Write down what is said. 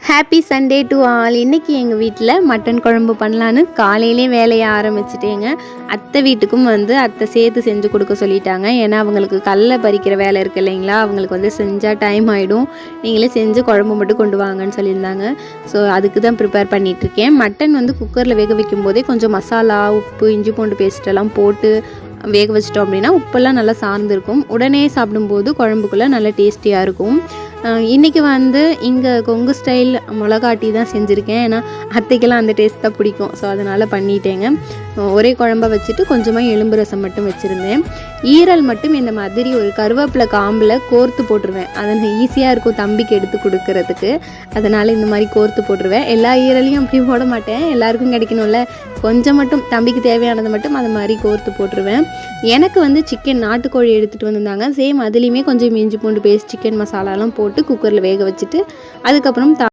Happy Sunday to all. இன்றைக்கி எங்கள் வீட்டில் மட்டன் குழம்பு பண்ணலான்னு காலையிலே வேலையை ஆரம்பிச்சிட்டேங்க. அத்தை வீட்டுக்கும் அத்தை சேர்த்து செஞ்சு கொடுக்க சொல்லிட்டாங்க. ஏன்னா அவங்களுக்கு கடலை பறிக்கிற வேலை இருக்குது இல்லைங்களா, அவங்களுக்கு செஞ்சால் டைம் ஆகிடும், நீங்களே செஞ்சு குழம்பு மட்டும் கொண்டு வாங்கன்னு சொல்லியிருந்தாங்க. ஸோ அதுக்கு தான் ப்ரிப்பேர் பண்ணிகிட்ருக்கேன். மட்டன் குக்கரில் வேக வைக்கும் போதே கொஞ்சம் மசாலா, உப்பு, இஞ்சி பூண்டு பேஸ்ட்டெல்லாம் போட்டு வேக வச்சிட்டோம் அப்படின்னா உப்பெல்லாம் நல்லா சார்ந்திருக்கும். உடனே சாப்பிடும்போது குழம்புக்குள்ளே நல்லா டேஸ்டியாக இருக்கும். இன்றைக்கி இங்கே கொங்கு ஸ்டைல் மிளகாட்டி தான் செஞ்சுருக்கேன். ஏன்னா அத்தைக்கெல்லாம் அந்த டேஸ்ட் தான் பிடிக்கும். ஸோ அதனால் பண்ணிட்டேங்க. ஒரே குழம்பை வச்சுட்டு கொஞ்சமாக எலும்பு ரசம் மட்டும் வச்சுருந்தேன். ஈரல் மட்டும் இந்த மாதிரி ஒரு கருவேப்பிலை காம்பில் கோர்த்து போட்டுருவேன். அது ஈஸியாக இருக்கும் தம்பிக்கு எடுத்து கொடுக்கறதுக்கு. அதனால் இந்த மாதிரி கோர்த்து போட்டுருவேன். எல்லா ஈரலையும் அப்படி போட மாட்டேன், எல்லாருக்கும் கிடைக்கணும்ல. கொஞ்சம் மட்டும் தம்பிக்கு தேவையானது மட்டும் அது மாதிரி கோர்த்து போட்டுருவேன். எனக்கு சிக்கன் நாட்டுக்கோழி எடுத்துகிட்டு வந்திருந்தாங்க. சேம் அதுலேயுமே கொஞ்சம் இஞ்சி பூண்டு பேஸ்ட், சிக்கன் மசாலாலாம் போட்டு குக்கரில் வேக வச்சுட்டு அதுக்கப்புறம்